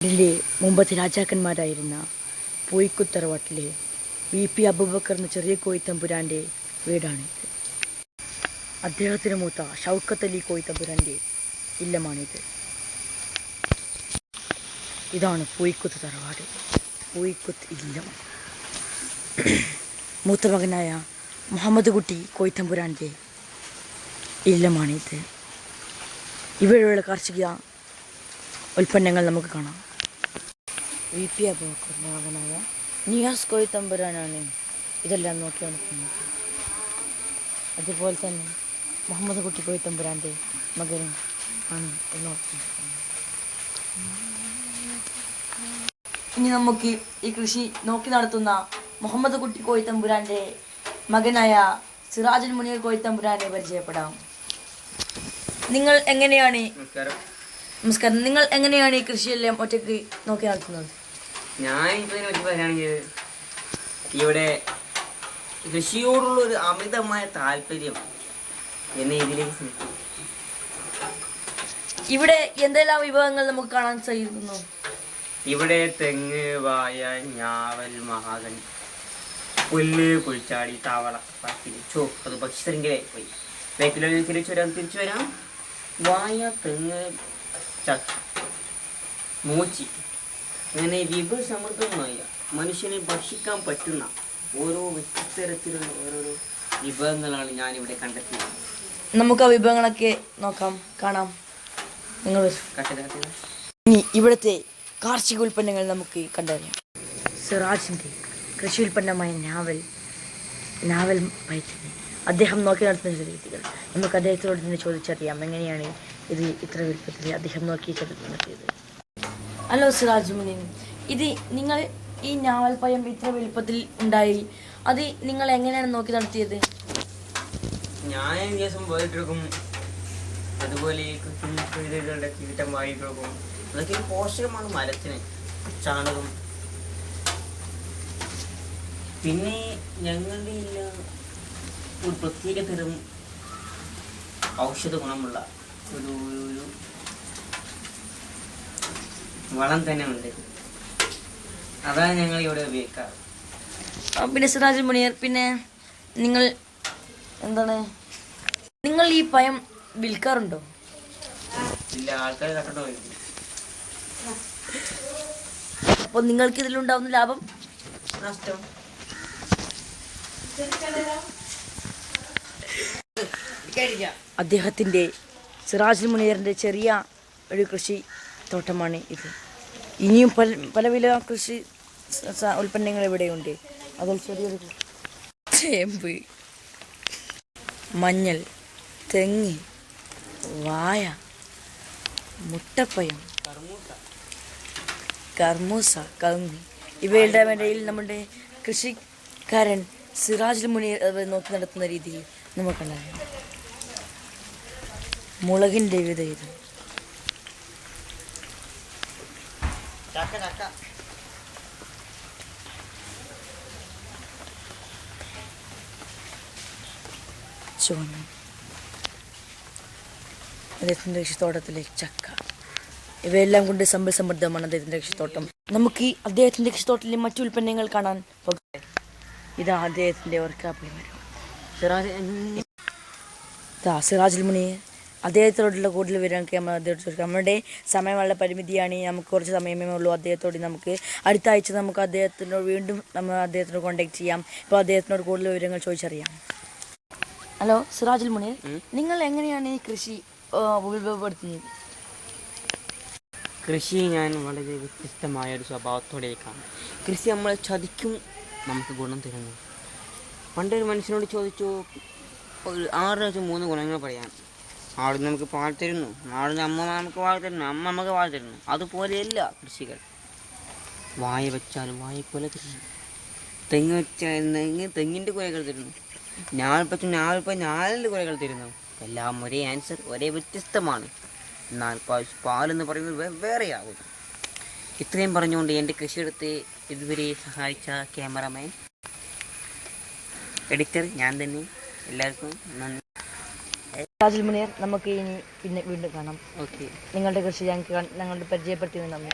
ഇതിലെ മുമ്പത്തെ രാജാക്കന്മാരായിരുന്ന പൂയിക്കുത്തറവാട്ടിലെ VP അബൂബക്കർ എന്ന ചെറിയ കോയിത്തമ്പുരാൻ്റെ വീടാണിത്. അദ്ദേഹത്തിന് മൂത്ത ഷൗക്കത്ത് അലി കോയിത്തമ്പുരാൻ്റെ ഇല്ലമാണിത്. ഇതാണ് പൂയിക്കുത്ത് തറവാട്, പൂയിക്കുത്ത് ഇല്ലം. മൂത്ത മകനായ മുഹമ്മദ് കുട്ടി കോയിത്തമ്പുരാൻ്റെ ഇല്ലമാണിത്. ഇവിടെയുള്ള കാർഷിക ഉൽപ്പന്നങ്ങൾ നമുക്ക് കാണാം. VP അബൂബക്കറിൻ്റെ മകനായ നിയാസ് കോയിത്തമ്പുരാനാണ് ഇതെല്ലാം നോക്കി നടത്തുന്നത്. അതുപോലെ തന്നെ മുഹമ്മദ് കുട്ടി കോയിത്തമ്പുരാൻ്റെ മകനും ആണ് നോക്കുന്നത്. ഇനി നമുക്ക് ഈ കൃഷി നോക്കി നടത്തുന്ന മുഹമ്മദ് കുട്ടി കോയിത്തമ്പുരാൻ്റെ മകനായ സിറാജുൽ മുനീർ കോയിത്തമ്പുരാനെ പരിചയപ്പെടാം. നിങ്ങൾ എങ്ങനെയാണ് നമസ്കാരം, നിങ്ങൾ എങ്ങനെയാണ് ഈ കൃഷിയെല്ലാം ഒറ്റയ്ക്ക് നോക്കി നടത്തുന്നത്? ഞാൻ ഇതിനെ പറ്റി പറയുകയാണെങ്കിൽ ഇവിടെ കൃഷിയോടുള്ള ഒരു അമിതമായ താല്പര്യം എന്നെ ഇതിലേക്ക് ഇവിടെ എന്തെല്ലാം വിഭവങ്ങൾ നമുക്ക് കാണാൻ സാധിക്കുന്നു? ഇവിടെ തെങ്ങ്, വായ, ഞാവൽ, മഹാഗണി, പുല്ല്, പുൽച്ചാടി, താവള, അത് പക്ഷിശൃംഖലയായി പോയി. ബാക്കിലോ തിരിച്ചു വരാം. വായ, തെങ്ങ്, ചക്ക, മൂച്ചി, അങ്ങനെ വിഭവസമൃദ്ധമായ മനുഷ്യനെ ഭക്ഷിക്കാൻ പറ്റുന്ന ഓരോ വ്യത്യസ്തരത്തിലുള്ള ഓരോരോ വിഭവങ്ങളാണ് ഞാനിവിടെ കണ്ടെത്തിയത്. നമുക്ക് ആ വിഭവങ്ങളൊക്കെ കാണാം. നിങ്ങൾ ഇനി ഇവിടുത്തെ കാർഷിക ഉൽപ്പന്നങ്ങൾ നമുക്ക് കണ്ടറിയാം. സിറാജിൻ്റെ കൃഷി ഉൽപ്പന്നമായ നാവൽ പയറ്റിന് അദ്ദേഹം നോക്കി നടത്തുന്ന രീതികൾ നമുക്ക് അദ്ദേഹത്തോട് തന്നെ ചോദിച്ചറിയാം. എങ്ങനെയാണ് ഇത് ഇത്ര വലുപ്പത്തിൽ അദ്ദേഹം നോക്കി നടത്തിയത്? ഹലോ സിറാജ് മുനീർ, ഇത് നിങ്ങൾ ഈ നാവൽ പഴം ഇത്ര വലുപ്പത്തിൽ ഉണ്ടായി, അത് നിങ്ങൾ എങ്ങനെയാണ് നോക്കി നടത്തിയത്? ഞാൻ ദിവസം പോയിട്ടെടുക്കും, അതുപോലെ കീട്ടം വായിട്ടെടുക്കും. അതൊക്കെ പോഷകമാണ് മരത്തിന്. ചാണകം, പിന്നെ ഞങ്ങളുടെ ഒരു പ്രത്യേക തരം ഔഷധ ഗുണമുള്ള ഒരു വളം തന്നെ ഉണ്ട്. അതാണ് ഞങ്ങൾ ഇവിടെ ഉപയോഗിക്കാറ്. പിന്നെ സിറാജുൽ മുനീർ, പിന്നെ നിങ്ങൾ ഈ പഴം വിൽക്കാറുണ്ടോ? ഇല്ല, ആൾക്കാർ കണ്ടോ. അപ്പോൾ നിങ്ങൾക്ക് ഇതിലുണ്ടാവുന്ന ലാഭം നഷ്ടം? അദ്ദേഹത്തിൻ്റെ സിറാജുൽ മുനീറിൻ്റെ ചെറിയ ഒരു കൃഷി തോട്ടമാണ് ഇത്. ഇനിയും പല കൃഷി ഉൽപ്പന്നങ്ങൾ ഇവിടെയുണ്ട്. അതിൽ ചെറിയൊരു ചേമ്പ്, മഞ്ഞൾ, തെങ്ങ്, വായ, മുട്ടപ്പഴം, കർമൂസ, കവുങ്ങ് ഇവയുടെ ഇടയിൽ നമ്മുടെ കൃഷിക്കാരൻ സിറാജുൽ മുനീർ നോക്കി നടത്തുന്ന രീതിയിൽ നമുക്കുണ്ടാകും. മുളകിൻ്റെ വിധ ഇത് ചുവന്ന അദ്ദേഹത്തിൻ്റെ കൃഷിത്തോട്ടത്തിലെ ചക്ക, ഇവയെല്ലാം കൊണ്ട് സമ്പൽ സമൃദ്ധമാണ് അദ്ദേഹത്തിൻ്റെ കൃഷിത്തോട്ടം. നമുക്ക് ഈ അദ്ദേഹത്തിൻ്റെ കൃഷിത്തോട്ടത്തിലെ മറ്റു ഉൽപ്പന്നങ്ങൾ കാണാൻ പോകട്ടെ. ഇതാ അദ്ദേഹത്തിൻ്റെ ഓർക്കാപ്പുളി മരം. സിറാജുൽ മുനീർ അദ്ദേഹത്തോടുള്ള കൂടുതൽ വിവരങ്ങൾക്ക് നമ്മുടെ സമയം വളരെ പരിമിതിയാണ്. നമുക്ക് കുറച്ച് സമയമേ ഉള്ളൂ. അദ്ദേഹത്തോട് നമുക്ക് അടുത്ത ആഴ്ച നമുക്ക് അദ്ദേഹത്തിനോട് വീണ്ടും അദ്ദേഹത്തിനോട് കോൺടാക്ട് ചെയ്യാം. ഇപ്പോൾ അദ്ദേഹത്തിനോട് കൂടുതൽ വിവരങ്ങൾ ചോദിച്ചറിയാം. ഹലോ സിറാജുൽ മുനീർ, നിങ്ങൾ എങ്ങനെയാണ് ഈ കൃഷി ഉപയോഗപ്പെടുത്തുന്നത്? കൃഷി ഞാൻ വളരെ വ്യത്യസ്തമായ ഒരു സ്വഭാവത്തോടെയൊക്കെയാണ്. കൃഷി നമ്മളെ ചതിക്കും, നമുക്ക് ഗുണം തരുന്നു. പണ്ടൊരു മനുഷ്യനോട് ചോദിച്ചു, 3 ഗുണങ്ങൾ പറയാൻ. ആടുന്ന് നമുക്ക് പാൽ തരുന്നു, ആടുന്ന് അമ്മ നമുക്ക് പാൽ തരുന്നു, അമ്മ നമുക്ക് പാൽ തരുന്നു. അതുപോലെയല്ല കൃഷികൾ. വായ വെച്ചാലും വായക്കുല തരുന്നു, തെങ്ങ് വെച്ചാൽ തെങ്ങിൻ്റെ കുലകൾ തരുന്നു, ഞാവൽ വെച്ചാൽ ഞാവലിൻ്റെ കുലകൾ തരുന്നു. എല്ലാം ഒരേ ആൻസർ, ഒരേ വ്യത്യസ്തമാണ്. എന്നാൽ പാലെന്ന് പറയുന്നത് വേറെയാകും. ഇത്രയും പറഞ്ഞുകൊണ്ട് എൻ്റെ കൃഷിയെടുത്ത് ഇതുവരെ സഹായിച്ച ക്യാമറമാൻ, എഡിറ്റർ ഞാൻ തന്നെ, എല്ലാവർക്കും നന്ദി. സിറാജുൽ മുനീർ, നമുക്ക് ഇനി വീണ്ടും കാണാം. ഓക്കെ, നിങ്ങളുടെ കൃഷി ഞങ്ങൾക്ക് പരിചയപ്പെടുത്തിയത് നന്ദി.